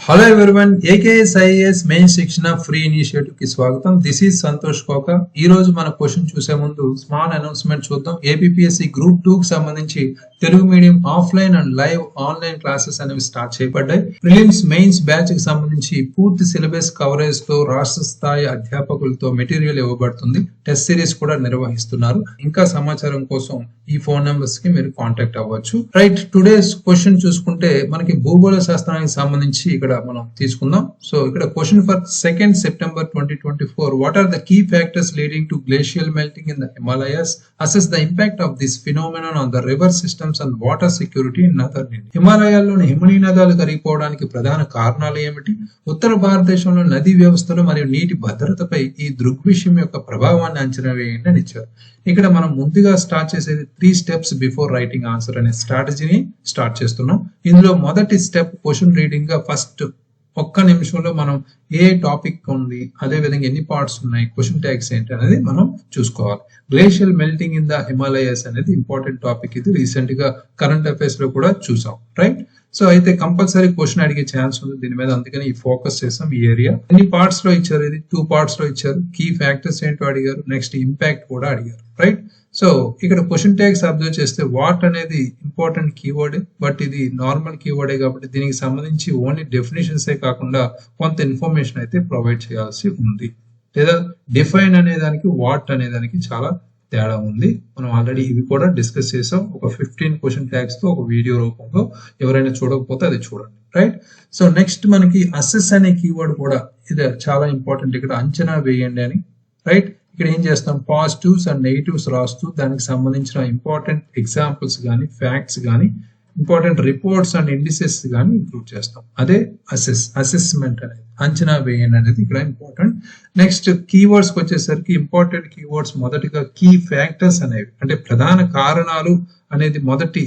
Hello everyone, AKS IAS main శిక్షణ free initiative కి స్వాగతం. దిస్ ఈజ్ సంతోష్ కోక. ఈ రోజు మన క్వశ్చన్ చూసే ముందు స్మాల్ అనౌన్స్మెంట్ చూద్దాం. ఏపీఎస్సి గ్రూప్ 2 కి సంబంధించి Telugu medium offline and live online classes అనేవి స్టార్ట్ చేయబడ్డాయి. ప్రిలిమ్స్ మెయిన్స్ బ్యాచ్ కి సంబంధించి పూర్తి సిలబస్ కవరేజ్ తో రాష్ట్ర స్థాయి అధ్యాపకులతో మెటీరియల్ ఇవ్వబడుతుంది. టెస్ట్ సిరీస్ కూడా నిర్వహిస్తున్నారు. ఇంకా సమాచారం కోసం ఈ ఫోన్ నెంబర్స్ కి మీరు కాంటాక్ట్ అవ్వచ్చు. రైట్, టుడేస్ క్వశ్చన్ చూసుకుంటే మనకి భూగోళ శాస్త్రానికి సంబంధించి ఇక్కడ మనం తీసుకుందాం. సో ఇక్కడ question for 2nd September 2024. What are the key factors leading to glacial melting in the Himalayas? Assess the impact of this phenomenon on the river systems and water security in northern India. హిమాలయాల్లోని హిమనీ నదాలు కరిగిపోవడానికి ప్రధాన కారణాలు ఏమిటి? ఉత్తర భారతదేశంలో నదీ వ్యవస్థలు మరియు నీటి భద్రతపై ఈ దృగ్విషయం యొక్క ప్రభావాన్ని అంచనా వేయండి అని ఇచ్చారు. ఇక్కడ మనం ముందుగా స్టార్ట్ చేసేది 3 steps బిఫోర్ రైటింగ్ ఆన్సర్ అనే స్ట్రాటజీని స్టార్ట్ చేస్తున్నాం. ఇందులో మొదటి స్టెప్ క్వశ్చన్ రీడింగ్ గా ఫస్ట్ ఒక్క నిమిషంలో మనం ఏ టాపిక్ ఉంది, అదే విధంగా ఎన్ని పార్ట్స్ ఉన్నాయి, క్వశ్చన్ ట్యాగ్స్ ఏంటి అనేది మనం చూసుకోవాలి. Glacial melting in the Himalayas అనేది ఇంపార్టెంట్ టాపిక్. ఇది రీసెంట్ గా కరెంట్ అఫైర్స్ లో కూడా చూసాం. రైట్, సో అయితే కంపల్సరీ క్వశ్చన్ అడిగే ఛాన్స్ ఉంది దీని మీద, అందుకని ఈ ఫోకస్ చేసాం ఈ ఏరియా. ఎన్ని పార్ట్స్ లో ఇచ్చారు? ఇది 2 parts లో ఇచ్చారు. కీ ఫ్యాక్టర్స్ ఏంటో అడిగారు, నెక్స్ట్ ఇంపాక్ట్ కూడా అడిగారు. రైట్, సో ఇక్కడ క్వశ్చన్ ట్యాగ్స్ అబ్జర్వ్ చేస్తే వాట్ అనేది ఇంపార్టెంట్ కీవర్డ్, బట్ ఇది నార్మల్ కీవర్డే కాబట్టి దీనికి సంబంధించి ఓన్లీ డెఫినేషన్స్ కాకుండా కొంత ఇన్ఫర్మేషన్ అయితే ప్రొవైడ్ చేయాల్సి ఉంది. లేదా డిఫైన్ అనే దానికి వాట్ అనే దానికి చాలా తేడా ఉంది. మనం ఆల్రెడీ ఇవి కూడా డిస్కస్ చేసాం ఒక 15 క్వశ్చన్ ట్యాగ్స్ తో ఒక వీడియో రూపంలో. ఎవరైనా చూడకపోతే అది చూడండి. రైట్, సో నెక్స్ట్ మనకి అసెస్ అనే కీవర్డ్ కూడా ఇది చాలా ఇంపార్టెంట్. ఇక్కడ అంచనా వేయండి అని. రైట్, ఇక్కడ ఏం చేస్తాం, పాజిటివ్స్ అండ్ నెగిటివ్స్ రాస్తూ దానికి సంబంధించిన ఇంపార్టెంట్ ఎగ్జాంపుల్స్ కానీ ఫ్యాక్ట్స్ కానీ ఇంపార్టెంట్ రిపోర్ట్స్ అండ్ ఇండిసెస్ కానీ ఇంక్లూడ్ చేస్తాం. అదే అసెస్మెంట్ అనేది, అంచనా వేయండి అనేది ఇక్కడ ఇంపార్టెంట్. నెక్స్ట్ కీవర్డ్స్ కి వచ్చేసరికి ఇంపార్టెంట్ కీవర్డ్స్ మొదటిగా కీ ఫ్యాక్టర్స్ అనేవి, అంటే ప్రధాన కారణాలు అనేది మొదటి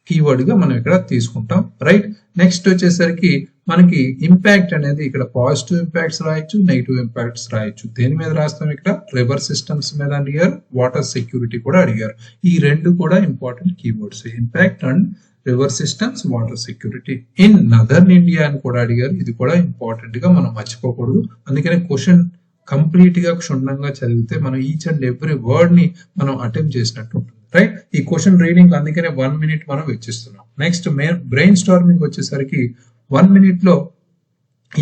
కీవర్డ్ గా మనం ఇక్కడ తీసుకుంటాం. రైట్, నెక్స్ట్ వచ్చేసరికి మనకి ఇంపాక్ట్ అనేది ఇక్కడ పాజిటివ్ ఇంపాక్ట్స్ రాయొచ్చు, నెగిటివ్ ఇంపాక్ట్స్ రాయొచ్చు. దేని మీద రాస్తాం? ఇక్కడ రివర్ సిస్టమ్స్ మీద అడిగారు, వాటర్ సెక్యూరిటీ కూడా అడిగారు. ఈ రెండు కూడా important keywords, impact and river systems, water security. In northern India అని కూడా అడిగారు. ఇది కూడా ఇంపార్టెంట్ గా మనం మర్చిపోకూడదు. అందుకనే క్వశ్చన్ కంప్లీట్ గా క్షుణ్ణంగా చదివితే మనం ఈచ్ అండ్ ఎవ్రీ వర్డ్ ని మనం అటెంప్ట్ చేసినట్టు ఉంటుంది. రైట్, ఈ క్వశ్చన్ రీడింగ్ అందుకనే 1 minute మనం వెచ్చిస్తున్నాం. నెక్స్ట్ బ్రెయిన్ స్టార్మింగ్ వచ్చేసరికి 1 minute లో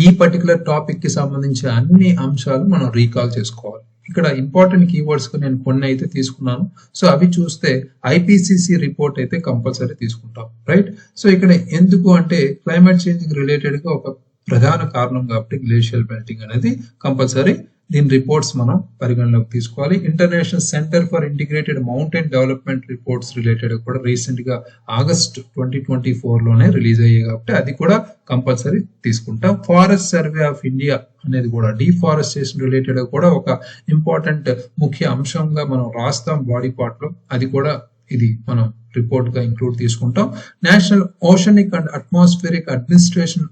ఈ పర్టికులర్ టాపిక్ కి సంబంధించి అన్ని అంశాలు మనం రీకాల్ చేసుకోవాలి. ఇక్కడ ఇంపార్టెంట్ కీవర్డ్స్ కు నేను కొన్ని అయితే తీసుకున్నాను. సో అవి చూస్తే ఐపీసీసీ రిపోర్ట్ అయితే కంపల్సరీ తీసుకుంటాం. రైట్, సో ఇక్కడ ఎందుకు అంటే క్లైమేట్ చేంజ్ రిలేటెడ్ గా ఒక ప్రధాన కారణం కాబట్టి గ్లేషియల్ మెల్టింగ్ అనేది కంపల్సరీ దీని రిపోర్ట్స్ మనం పరిగణలోకి తీసుకోవాలి. International centre for integrated mountain development reports related కూడా రీసెంట్ గా August 2024 లోనే రిలీజ్ అయ్యాయి కాబట్టి అది కూడా కంపల్సరీ తీసుకుంటాం. ఫారెస్ట్ సర్వే ఆఫ్ ఇండియా అనేది కూడా డిఫారెస్టేషన్ రిలేటెడ్ కూడా ఒక ఇంపార్టెంట్ ముఖ్య అంశంగా మనం రాస్తాం బాడీ పార్ట్ లో. అది కూడా ఇది మనం రిపోర్ట్ గా ఇంక్లూడ్ తీసుకుంటాం. National oceanic and atmospheric administration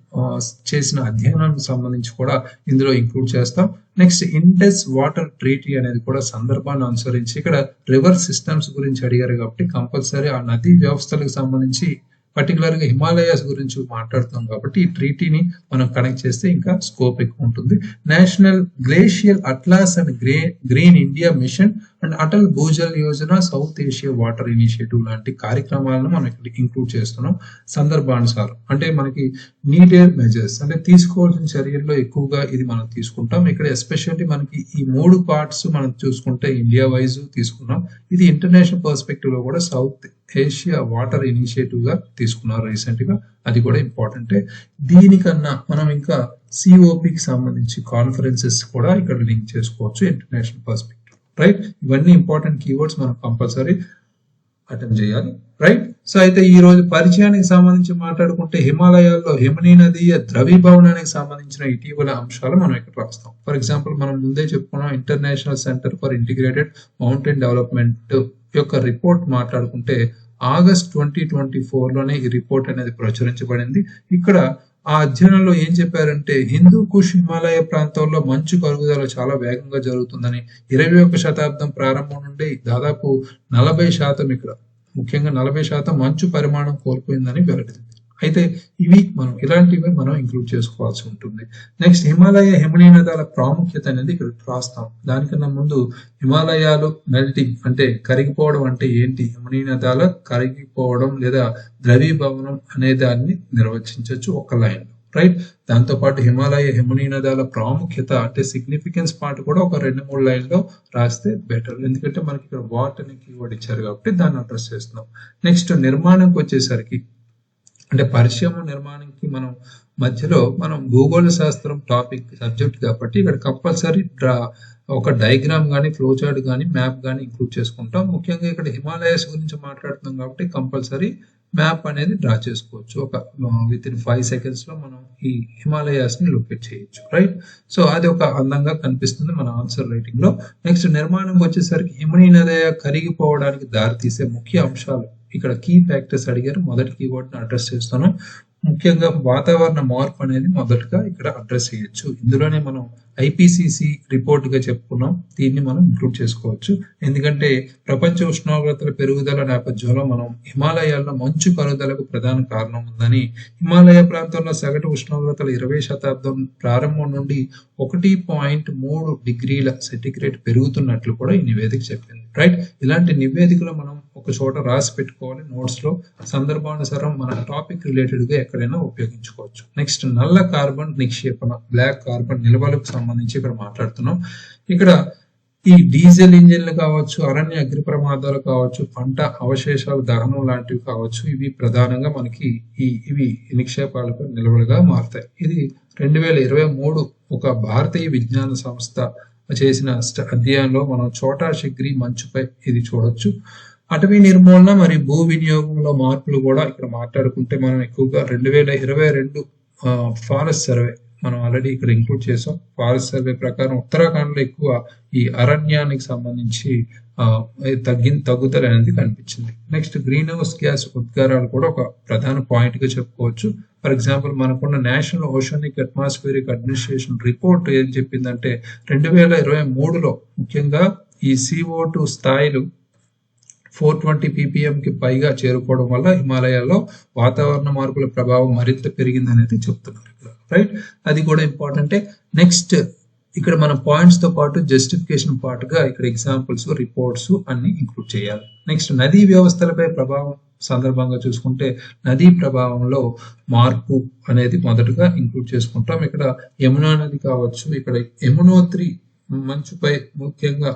చేసిన అధ్యయనానికి సంబంధించి కూడా ఇందులో ఇంక్లూడ్ చేస్తాం. నెక్స్ట్ ఇండస్ వాటర్ ట్రీటీ అనేది కూడా సందర్భాన్ని అనుసరించి ఇక్కడ రివర్ సిస్టమ్స్ గురించి అడిగారు కాబట్టి కంపల్సరీ ఆ నదీ వ్యవస్థలకు సంబంధించి పర్టికులర్ గా హిమాలయాస్ గురించి మాట్లాడుతాం కాబట్టి ఈ ట్రీటీని మనం కనెక్ట్ చేస్తే ఇంకా స్కోప్ ఎక్కువ ఉంటుంది. National glacial atlas and green India mission and Atal Bhujal Yojana, south Asia water initiative లాంటి కార్యక్రమాలను మనం ఇక్కడ ఇంక్లూడ్ చేస్తున్నాం సందర్భానుసారం. అంటే మనకి నీడెడ్ మెజర్స్ అంటే తీసుకోవాల్సిన చర్యల్లో ఎక్కువగా ఇది మనం తీసుకుంటాం. ఇక్కడ ఎస్పెషల్లీ మనకి ఈ 3 parts మనం చూసుకుంటే ఇండియా వైజ్ తీసుకున్నాం. ఇది ఇంటర్నేషనల్ పర్స్పెక్టివ్ లో కూడా సౌత్ ఏషియా వాటర్ ఇనిషియేటివ్ గా తీసుకున్నారు రీసెంట్ గా. అది కూడా ఇంపార్టెంటే. దీనికన్నా మనం ఇంకా సిఓపికి సంబంధించి కాన్ఫరెన్సెస్ కూడా ఇక్కడ లింక్ చేసుకోవచ్చు ఇంటర్నేషనల్ పర్స్పెక్టివ్. రైట్, ఇవన్నీ ఇంపార్టెంట్ కీవర్డ్స్ మనం కంపల్సరీ అటెంప్ట్ చేయాలి. రైట్, సో అయితే ఈ రోజు పరిచయానికి సంబంధించి మాట్లాడుకుంటే హిమాలయాల్లో హిమనీ నదీయ ద్రవీభవనానికి సంబంధించిన ఇటీవల అంశాలు మనం ఇక్కడ రాస్తాం. ఫర్ ఎగ్జాంపుల్ మనం ముందే చెప్పుకున్నాం international centre for integrated mountain development యొక్క రిపోర్ట్ మాట్లాడుకుంటే August 2024 లోనే ఈ రిపోర్ట్ అనేది ప్రచురించబడింది. ఇక్కడ ఆ అధ్యయనంలో ఏం చెప్పారంటే హిందూ కుష్ హిమాలయ ప్రాంతాల్లో మంచు కరుగుదల చాలా వేగంగా జరుగుతుందని, 21వ శతాబ్దం ప్రారంభం నుండి దాదాపు 40% ఇక్కడ ముఖ్యంగా 40% మంచు పరిమాణం కోల్పోయిందని వెల్లడింది. అయితే మనం ఇలాంటివి మనం ఇంక్లూడ్ చేసుకోవాల్సి ఉంటుంది. నెక్స్ట్ హిమాలయ హిమనీయ నదాల ప్రాముఖ్యత అనేది ఇక్కడ రాస్తాం. దానికన్నా ముందు హిమాలయాలు మెల్టింగ్ అంటే కరిగిపోవడం అంటే ఏంటి, హిమనీయ నదాల కరిగిపోవడం లేదా ద్రవీభవనం అనే దాన్ని నిర్వచించవచ్చు ఒక లైన్, రైట్. దాంతో పాటు హిమాలయ హిమనీయ నదాల ప్రాముఖ్యత అంటే సిగ్నిఫికెన్స్ పార్ట్ కూడా ఒక 2-3 లైన్లో రాస్తే బెటర్, ఎందుకంటే మనకి ఇక్కడ వాట్ అనే కీవర్డ్ ఇచ్చారు కాబట్టి దాన్ని అడ్రస్ చేస్తున్నాం. నెక్స్ట్ నిర్మాణంకి వచ్చేసరికి అంటే పరిచయం నిర్మాణంకి మనం మధ్యలో మనం భూగోళ శాస్త్రం టాపిక్ సబ్జెక్ట్ కాబట్టి ఇక్కడ కంపల్సరీ ఒక డయాగ్రామ్ కానీ ఫ్లో చార్ట్ కానీ మ్యాప్ కానీ ఇంక్లూడ్ చేసుకుంటాం. ముఖ్యంగా ఇక్కడ హిమాలయస్ గురించి మాట్లాడుతున్నాం కాబట్టి కంపల్సరీ మ్యాప్ అనేది డ్రా చేసుకోవచ్చు. ఒక విత్ ఇన్ 5 seconds లో మనం ఈ హిమాలయాస్ ని లొకేట్ చేయొచ్చు, రైట్. సో అది ఒక అందంగా కనిపిస్తుంది మన ఆన్సర్ రైటింగ్ లో. నెక్స్ట్ నిర్మాణం వచ్చేసరికి హిమనీయ నది కరిగిపోవడానికి దారితీసే ముఖ్య అంశాలు ఇక్కడ కీ ఫ్యాక్టర్స్ అడిగారు. మొదటి కీవర్డ్ ని అడ్రస్ చేస్తాను. ముఖ్యంగా వాతావరణ మార్పు అనేది మొదటగా ఇక్కడ అడ్రస్ చేయొచ్చు. ఇందులోనే మనం ఐపీసీసీ రిపోర్ట్ గా చెప్పుకున్నాం, దీన్ని మనం ఇంక్లూడ్ చేసుకోవచ్చు. ఎందుకంటే ప్రపంచ ఉష్ణోగ్రతల పెరుగుదల నేపథ్యంలో మనం హిమాలయాల్లో మంచు కరుదలకు ప్రధాన కారణం ఉందని, హిమాలయ ప్రాంతంలో సగటు ఉష్ణోగ్రతలు 20వ శతాబ్దం ప్రారంభం నుండి 1.3 డిగ్రీల సెంటిగ్రేడ్ పెరుగుతున్నట్లు కూడా ఈ నివేదిక చెప్పింది, రైట్. ఇలాంటి నివేదికలు మనం ఒక చోట రాసి పెట్టుకోవాలి నోట్స్ లో, సందర్భానుసారం మన టాపిక్ రిలేటెడ్ గా ఎక్కడైనా ఉపయోగించుకోవచ్చు. నెక్స్ట్ నల్ల కార్బన్ నిక్షేపణ, బ్లాక్ కార్బన్ నిల్వలకు సంబంధించి ఇక్కడ మాట్లాడుతున్నాం. ఇక్కడ ఈ డీజిల్ ఇంజిన్లు కావచ్చు, అరణ్య అగ్ని ప్రమాదాలు కావచ్చు, పంట అవశేషాల దహనం లాంటివి కావచ్చు, ఇవి ప్రధానంగా మనకి ఇవి నిక్షేపాలకు నిల్వలుగా మారుతాయి. ఇది 2023 ఒక భారతీయ విజ్ఞాన సంస్థ చేసిన అధ్యయనంలో మనం చోటా శిగ్రి మంచుపై ఇది చూడొచ్చు. అటవీ నిర్మూలన మరియు భూ వినియోగంలో మార్పులు కూడా ఇక్కడ మాట్లాడుకుంటే మనం ఎక్కువగా 2022 ఫారెస్ట్ సర్వే మనం ఆల్రెడీ ఇక్కడ ఇంక్లూడ్ చేసాం. ఫారెస్ట్ సర్వే ప్రకారం ఉత్తరాఖండ్ లో ఎక్కువ ఈ అరణ్యానికి సంబంధించి తగ్గుదల అనేది కనిపించింది. నెక్స్ట్ గ్రీన్ హౌస్ గ్యాస్ ఉద్గారాలు కూడా ఒక ప్రధాన పాయింట్ గా చెప్పుకోవచ్చు. ఫర్ ఎగ్జాంపుల్ మనకున్న national oceanic atmospheric administration report ఏం చెప్పిందంటే 2023లో ముఖ్యంగా ఈ CO2 స్థాయిలు 420 ppm కి పైగా చేరుకోవడం వల్ల హిమాలయాల్లో వాతావరణ మార్పుల ప్రభావం మరింత పెరిగింది అనేది చెప్తున్నారు, రైట్. అది కూడా ఇంపార్టెంట్. నెక్స్ట్ ఇక్కడ మన పాయింట్స్ తో పాటు జస్టిఫికేషన్ పార్ట్ గా ఇక్కడ ఎగ్జాంపుల్స్ రిపోర్ట్స్ అన్ని ఇంక్లూడ్ చేయాలి. నెక్స్ట్ నదీ వ్యవస్థలపై ప్రభావం సందర్భంగా చూసుకుంటే నదీ ప్రభావంలో మార్పు అనేది మొదటగా ఇంక్లూడ్ చేసుకుంటాం. ఇక్కడ యమునా నది కావచ్చు, ఇక్కడ యమునోత్రి మంచుపై ముఖ్యంగా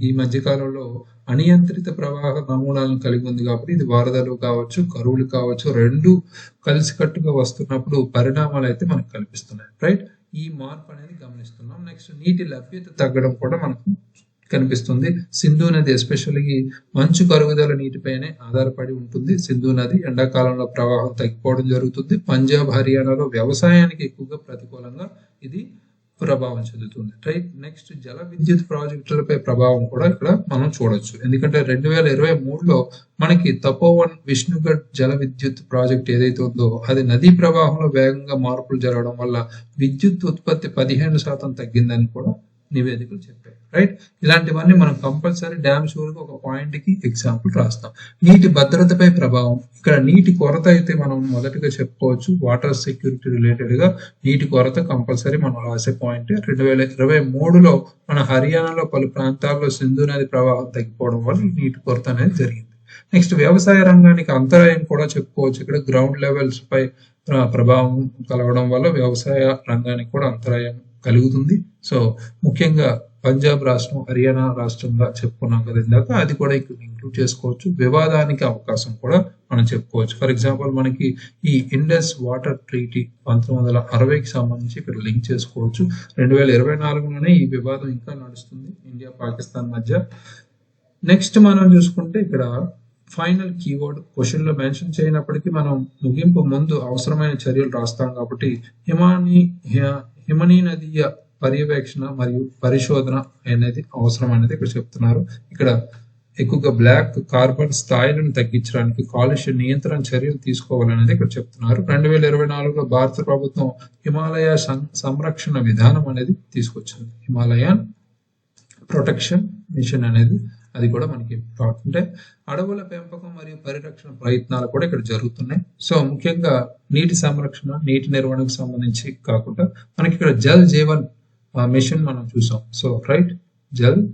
ఈ మధ్య కాలంలో అనియంత్రిత ప్రవాహ నమూనాలను కలిగి ఉంది కాబట్టి ఇది వరదలు కావచ్చు, కరువులు కావచ్చు, రెండు కలిసికట్టుగా వస్తున్నప్పుడు పరిణామాలు అయితే మనకు కనిపిస్తున్నాయి, రైట్. ఈ మార్పు అనేది గమనిస్తున్నాం. నెక్స్ట్ నీటి లభ్యత తగ్గడం కూడా మనకు కనిపిస్తుంది. సింధు నది ఎస్పెషల్లీ మంచు కరుగుదల నీటిపైనే ఆధారపడి ఉంటుంది. సింధు నది ఎండాకాలంలో ప్రవాహం తగ్గిపోవడం జరుగుతుంది. పంజాబ్ హర్యానాలో వ్యవసాయానికి ఎక్కువగా ప్రతికూలంగా ఇది ప్రభావం చెందుతుంది, రైట్. నెక్స్ట్ జల విద్యుత్ ప్రాజెక్టులపై ప్రభావం కూడా ఇక్కడ మనం చూడొచ్చు. ఎందుకంటే 2023లో మనకి తపోవన్ విష్ణుగఢ్ జల విద్యుత్ ప్రాజెక్ట్ ఏదైతే ఉందో అది నదీ ప్రవాహంలో వేగంగా మార్పులు జరగడం వల్ల విద్యుత్ ఉత్పత్తి 15% తగ్గిందని కూడా నివేదికలు చెప్పాయి, రైట్. ఇలాంటివన్నీ మనం కంపల్సరీ డ్యామ్ షూర్గా ఒక పాయింట్ కి ఎగ్జాంపుల్ రాస్తాం. నీటి భద్రతపై ప్రభావం, ఇక్కడ నీటి కొరత అయితే మనం మొదటగా చెప్పుకోవచ్చు. వాటర్ సెక్యూరిటీ రిలేటెడ్ గా నీటి కొరత కంపల్సరీ మనం రాసే పాయింట్. 2023లో మన హర్యానాలో పలు ప్రాంతాల్లో సింధు నది ప్రవాహం తగ్గిపోవడం వల్ల నీటి కొరత అనేది జరిగింది. నెక్స్ట్ వ్యవసాయ రంగానికి అంతరాయం కూడా చెప్పుకోవచ్చు. ఇక్కడ గ్రౌండ్ లెవెల్స్ పై ప్రభావం కలగడం వల్ల వ్యవసాయ రంగానికి కూడా అంతరాయం కలుగుతుంది. సో ముఖ్యంగా పంజాబ్ రాష్ట్రం, హర్యానా రాష్ట్రంగా చెప్పుకున్నాం కదా ఇందాక, అది కూడా ఇంక్లూడ్ చేసుకోవచ్చు. వివాదానికి అవకాశం కూడా మనం చెప్పుకోవచ్చు. ఫర్ ఎగ్జాంపుల్ మనకి ఈ ఇండస్ వాటర్ ట్రీటీ 1960కి సంబంధించి ఇక్కడ లింక్ చేసుకోవచ్చు. 2024లోనే ఈ వివాదం ఇంకా నడుస్తుంది ఇండియా పాకిస్తాన్ మధ్య. నెక్స్ట్ మనం చూసుకుంటే ఇక్కడ ఫైనల్ కీవర్డ్ క్వశ్చన్ లో మెన్షన్ చేయనప్పటికీ మనం ముగింపు ముందు అవసరమైన చర్యలు రాస్తాం కాబట్టి హిమనీ నదీయ పర్యవేక్షణ మరియు పరిశోధన అనేది అవసరం అనేది ఇక్కడ చెప్తున్నారు. ఇక్కడ ఎక్కువగా బ్లాక్ కార్బన్ స్థాయిలను తగ్గించడానికి కాలుష్య నియంత్రణ చర్యలు తీసుకోవాలనేది ఇక్కడ చెప్తున్నారు. 2024లో భారత ప్రభుత్వం హిమాలయ సంరక్షణ విధానం అనేది తీసుకొచ్చింది. హిమాలయన్ ప్రొటెక్షన్ మిషన్ అనేది అది కూడా మనకి థాట్ అంటే అడవుల పెంపకం మరియు పరిరక్షణ ప్రయత్నాలు కూడా ఇక్కడ జరుగుతున్నాయి. సో ముఖ్యంగా నీటి సంరక్షణ, నీటి నిర్వహణకు సంబంధించి కాకుండా మనకి ఇక్కడ జల్ జీవన్ మిషన్ మనం చూసాం. So right, Jal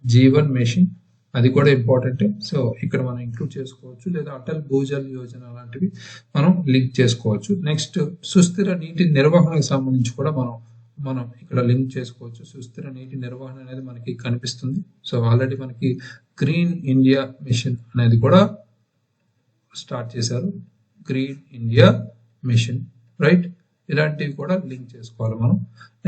Jeevan mission అది కూడా ఇంపార్టెంటే. సో ఇక్కడ మనం ఇంక్లూడ్ చేసుకోవచ్చు, లేదా అటల్ భూజల్ యోజన లాంటివి మనం లింక్ చేసుకోవచ్చు. నెక్స్ట్ సుస్థిర నీటి నిర్వహణకు సంబంధించి కూడా మనం ఇక్కడ లింక్ చేసుకోవచ్చు. సుస్థిర నీటి నిర్వహణ అనేది మనకి కనిపిస్తుంది. సో ఆల్రెడీ మనకి గ్రీన్ ఇండియా మిషన్ అనేది కూడా స్టార్ట్ చేశారు, గ్రీన్ ఇండియా మిషన్, రైట్. ఇలాంటివి కూడా లింక్ చేసుకోవాలి మనం.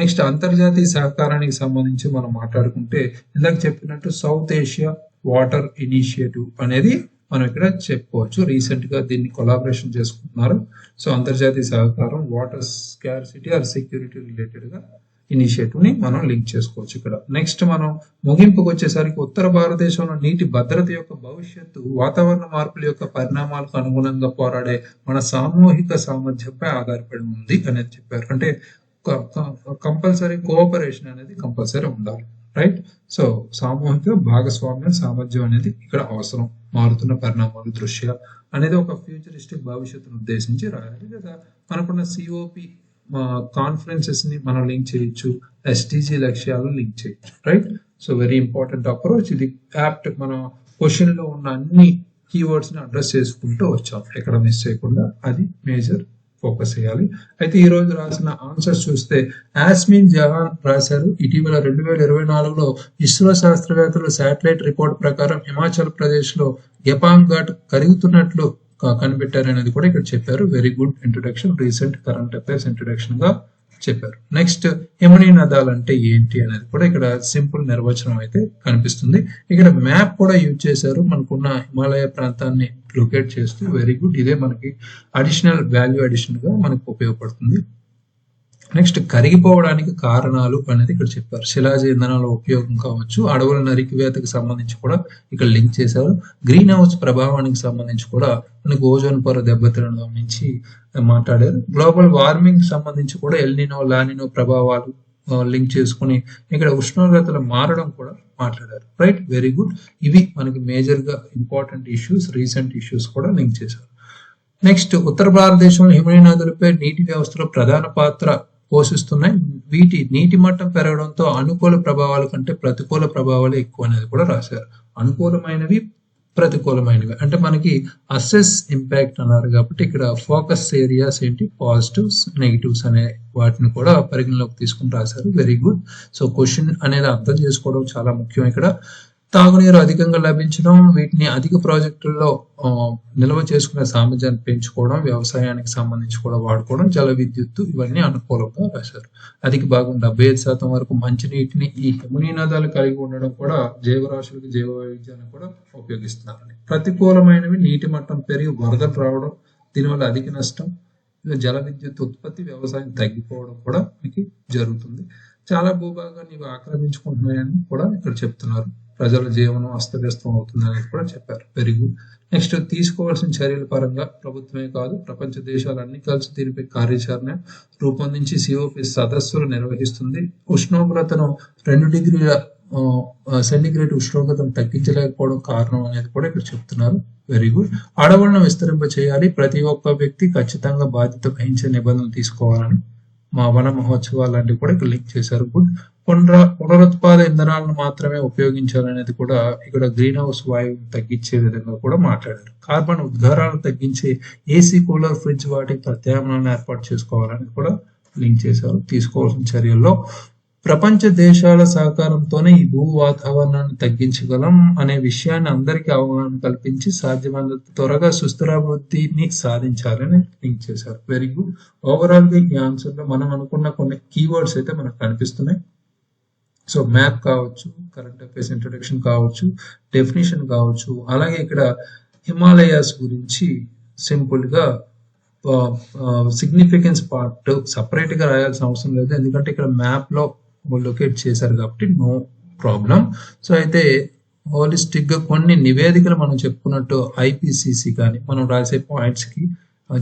నెక్స్ట్ అంతర్జాతీయ సహకారానికి సంబంధించి మనం మాట్లాడుకుంటే ఇందాక చెప్పినట్టు సౌత్ ఏషియా వాటర్ ఇనిషియేటివ్ అనేది మనం ఇక్కడ చెప్పుకోవచ్చు. రీసెంట్ గా దీన్ని కొలాబరేషన్ చేసుకుంటున్నారు. సో అంతర్జాతీయ సహకారం water scarcity or security related గా ఇనిషియేటివ్ ని మనం లింక్ చేసుకోవచ్చు ఇక్కడ. నెక్స్ట్ మనం ముగింపుకు వచ్చేసరికి ఉత్తర భారతదేశంలో నీటి భద్రత యొక్క భవిష్యత్తు వాతావరణ మార్పుల యొక్క పరిణామాలకు అనుగుణంగా పోరాడే మన సామూహిక సామర్థ్యంపై ఆధారపడి ఉంది అనేది చెప్పారు. అంటే కంపల్సరీ కోఆపరేషన్ అనేది కంపల్సరీ ఉండాలి, రైట్. సో సామూహిక భాగస్వామ్య సామర్థ్యం అనేది ఇక్కడ అవసరం, మారుతున్న పరిణామాల దృష్ట్యా అనేది ఒక ఫ్యూచరిస్టిక్ భవిష్యత్తును ఉద్దేశించి రాయాలి. లేదా మనకున్న సిఓపి కాన్ఫరెన్సెస్ ని మనం లింక్ చేయొచ్చు, ఎస్డిజి లక్ష్యాలను లింక్ చేయొచ్చు, right. So very important approach ఇది. యాప్ట్ మన క్వశ్చన్ లో ఉన్న అన్ని కీవర్డ్స్ ని అడ్రస్ చేసుకుంటూ వచ్చాం, ఎక్కడ మిస్ చేయకుండా. అది మేజర్ ఫోకస్ చేయాలి. అయితే ఈ రోజు రాసిన ఆన్సర్స్ చూస్తే యాస్మిన్ జహాన్ రాశారు. ఇటీవల 2024లో ఇస్రో శాస్త్రవేత్తలు శాటిలైట్ రిపోర్ట్ ప్రకారం హిమాచల్ ప్రదేశ్ లో గెపాంగ్ ఘాట్ కరుగుతున్నట్లు కనిపెట్టారు అనేది కూడా ఇక్కడ చెప్పారు. Very good introduction, recent current affairs introduction గా చెప్పారు. నెక్స్ట్ హిమనీ నదాలు అంటే ఏంటి అనేది కూడా ఇక్కడ సింపుల్ నిర్వచనం అయితే కనిపిస్తుంది. ఇక్కడ మ్యాప్ కూడా యూజ్ చేశారు, మనకున్న హిమాలయ ప్రాంతాన్ని లొకేట్ చేస్తూ. వెరీ గుడ్, ఇదే మనకి అడిషనల్ వాల్యూ అడిషన్ గా మనకు ఉపయోగపడుతుంది. నెక్స్ట్ కరిగిపోవడానికి కారణాలు అనేది ఇక్కడ చెప్పారు. శిలాజ ఇంధనాల ఉపయోగం కావచ్చు, అడవుల నరికివేతకు సంబంధించి కూడా ఇక్కడ లింక్ చేశారు. గ్రీన్ హౌస్ ప్రభావానికి సంబంధించి కూడా మనకి ఓజోన్ పొర దెబ్బతినడం నుంచి మాట్లాడారు. గ్లోబల్ వార్మింగ్ సంబంధించి కూడా ఎల్నినో లానినో ప్రభావాలు లింక్ చేసుకుని ఇక్కడ ఉష్ణోగ్రతలు మారడం కూడా మాట్లాడారు, రైట్. వెరీ గుడ్, ఇవి మనకి మేజర్ గా ఇంపార్టెంట్ ఇష్యూస్, రీసెంట్ ఇష్యూస్ కూడా లింక్ చేశారు. నెక్స్ట్ ఉత్తర భారతదేశంలో హిమనీ నదులపై నీటి వ్యవస్థలో ప్రధాన పాత్ర పోషిస్తున్నాయి. వీటి నీటి మట్టం పెరగడంతో అనుకూల ప్రభావాల కంటే ప్రతికూల ప్రభావాలు ఎక్కువ అనేది కూడా రాశారు. అనుకూలమైనవి, ప్రతికూలమైనవి అంటే మనకి అసెస్ ఇంపాక్ట్ అన్నారు కాబట్టి ఇక్కడ ఫోకస్ ఏరియాస్ ఏంటి, పాజిటివ్స్, నెగిటివ్స్ అనే వాటిని కూడా పరిగణలోకి తీసుకుని రాశారు. Very good. సో క్వశ్చన్ అనేది అర్థం చేసుకోవడం చాలా ముఖ్యం. ఇక్కడ తాగునీరు అధికంగా లభించడం, వీటిని అధిక ప్రాజెక్టుల్లో నిల్వ చేసుకునే సామర్థ్యాన్ని పెంచుకోవడం, వ్యవసాయానికి సంబంధించి కూడా వాడుకోవడం, జల విద్యుత్తు, ఇవన్నీ అనుకూలంగా రాశారు. అధిక భాగం 75% వరకు మంచినీటిని ఈ హిమనీ నదాలు కలిగి ఉండడం కూడా జీవరాశులకు జీవ వైవిధ్యాన్ని కూడా ఉపయోగిస్తున్నారు. ప్రతికూలమైనవి నీటి మట్టం పెరిగి వరదలు రావడం, దీనివల్ల అధిక నష్టం, జల విద్యుత్ ఉత్పత్తి, వ్యవసాయం తగ్గిపోవడం కూడా మీకు జరుగుతుంది. చాలా భూభాగాన్ని ఇవి ఆక్రమించుకుంటున్నాయని కూడా ఇక్కడ చెప్తున్నారు. ప్రజల జీవనం అస్తవ్యస్తం అవుతుంది అనేది కూడా చెప్పారు. Very good. నెక్స్ట్ తీసుకోవాల్సిన చర్యల పరంగా ప్రభుత్వమే కాదు ప్రపంచ దేశాలన్నీ కలిసి దీనిపై కార్యాచరణ రూపొందించి సిఓపి సదస్సులు నిర్వహిస్తుంది. ఉష్ణోగ్రతను 2 డిగ్రీల సెంటిగ్రేడ్ ఉష్ణోగ్రతను తగ్గించలేకపోవడం కారణం అనేది కూడా ఇక్కడ చెప్తున్నారు. Very good. అడవులను విస్తరింప చేయాలి, ప్రతి ఒక్క వ్యక్తి ఖచ్చితంగా బాధ్యత వహించే నిబంధనలు తీసుకోవాలని మా వన మహోత్సవాలు లాంటివి కూడా ఇక్కడ లింక్ చేశారు. గుడ్. పునరుత్పాద ఇంధనాలను మాత్రమే ఉపయోగించాలనేది కూడా ఇక్కడ గ్రీన్ హౌస్ వాయువును తగ్గించే విధంగా కూడా మాట్లాడారు. కార్బన్ ఉద్గారాలను తగ్గించే ఏసీ, కూలర్, ఫ్రిడ్జ్ వాటి ప్రత్యామ్నాయాలను ఏర్పాటు చేసుకోవాలని కూడా లింక్ చేశారు. తీసుకోవాల్సిన చర్యల్లో ప్రపంచ దేశాల సహకారంతోనే ఈ భూ వాతావరణాన్ని తగ్గించగలం అనే విషయాన్ని అందరికీ అవగాహన కల్పించి సాధ్యమైనంత త్వరగా సుస్థిరాభివృద్ధిని సాధించాలని లింక్ చేశారు. Very good. ఓవరాల్ గా ఈ ఆన్సర్ లో మనం అనుకున్న కొన్ని కీవర్డ్స్ అయితే మనకు కనిపిస్తున్నాయి. సో మ్యాప్ కావచ్చు, కరెంట్ అఫైర్స్ ఇంట్రొడక్షన్ కావచ్చు, డెఫినేషన్ కావచ్చు, అలాగే ఇక్కడ హిమాలయాస్ గురించి సింపుల్ గా సిగ్నిఫికెన్స్ పార్ట్ సపరేట్ గా రాయాల్సిన అవసరం లేదు, ఎందుకంటే ఇక్కడ మ్యాప్ లో లొకేట్ చేశారు కాబట్టి నో ప్రాబ్లం. సో అయితే హోలిస్టిక్ గా కొన్ని నివేదికలు మనం చెప్పుకున్నట్టు ఐపీసీసీ కానీ మనం రాసే పాయింట్స్ కి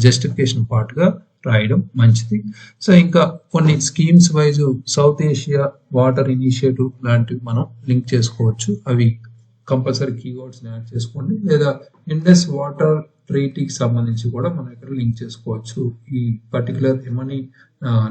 జస్టిఫికేషన్ పార్ట్ గా రాయడం మంచిది. సో ఇంకా కొన్ని schemes wise south Asia water initiative లాంటివి మనం లింక్ చేసుకోవచ్చు. అవి కంపల్సరీ కీవర్డ్స్ యాడ్ చేసుకోండి, లేదా ఇండస్ వాటర్ ట్రీటీకి సంబంధించి కూడా మనం ఇక్కడ లింక్ చేసుకోవచ్చు. ఈ పర్టికులర్ యమని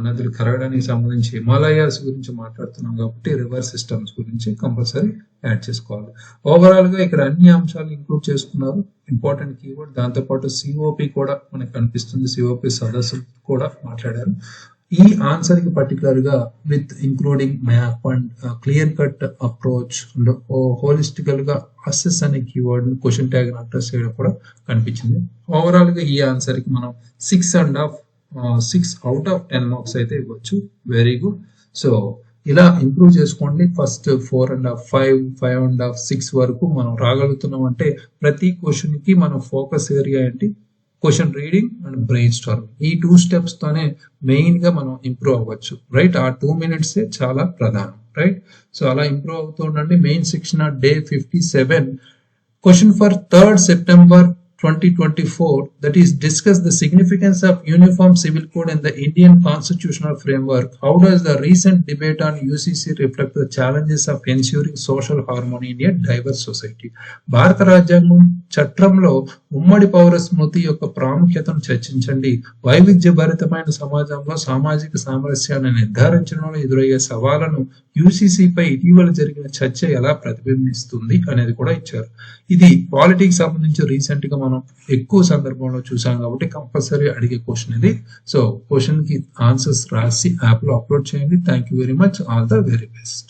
నదులు కరగడానికి సంబంధించి హిమాలయాస్ గురించి మాట్లాడుతున్నాం కాబట్టి రివర్ సిస్టమ్స్ గురించి కంపల్సరీ యాడ్ చేసుకోవాలి. ఓవరాల్ గా ఇక్కడ అన్ని అంశాలు ఇంక్లూడ్ చేసుకున్నారు, ఇంపార్టెంట్ కీవర్డ్. దాంతోపాటు సిఓపి కూడా మనకు కనిపిస్తుంది, సిఓపి సదస్సు కూడా మాట్లాడారు. ఈ ఆన్సర్ కి పర్టికులర్ గా with including map and clear cut approach and holistical గా అసెస్ అనే కీవర్డ్ క్వశ్చన్ ట్యాగ్ అడ్రస్ చేయడం కూడా కనిపించింది. ఓవరాల్ గా ఈ ఆన్సర్ కి మనం 6 out of 10 మార్క్స్ అయితే ఇవ్వచ్చు. Very good. సో ఇలా ఇంప్రూవ్ చేసుకోండి. ఫస్ట్ 4.5, 5.5, 6 వరకు మనం రాగలుగుతున్నాం అంటే ప్రతి క్వశ్చన్ కి మనం ఫోకస్ ఏరియా ఏంటి, question reading and brain Storm. ఈ 2 స్టెప్స్ తోనే మెయిన్ గా మనం ఇంప్రూవ్ అవ్వచ్చు, రైట్. ఆ 2 minutes చాలా ప్రధానం, రైట్. సో అలా ఇంప్రూవ్ అవుతూ ఉండండి. మెయిన్ శిక్షణ day 57. Question for 3rd September 2024, that is discuss the significance of uniform civil code in the Indian constitutional framework. How does the recent debate on UCC reflect the challenges of ensuring social harmony in a diverse society? భారత రాజ్యాంగం చట్టంలో ఉమ్మడి పౌర స్మృతి యొక్క ప్రాముఖ్యతను చర్చించండి. వైవిధ్యభరితమైన సమాజంలో సామాజిక సామరస్యాన్ని నిర్ధారించడంలో ఎదురయ్యే సవాళ్లను యూసీసీ పై ఇటీవల జరిగిన చర్చ ఎలా ప్రతిబింబిస్తుంది అనేది కూడా ఇచ్చారు. ఇది పాలిటిక్స్ సంబంధించి రీసెంట్ గా మనం ఎక్కువ సందర్భంలో చూసాం కాబట్టి కంపల్సరీ అడిగే క్వశ్చన్ ఇది. సో క్వశ్చన్ కి ఆన్సర్స్ రాసి యాప్ లో అప్లోడ్ చేయండి. Thank you very much. All the very best.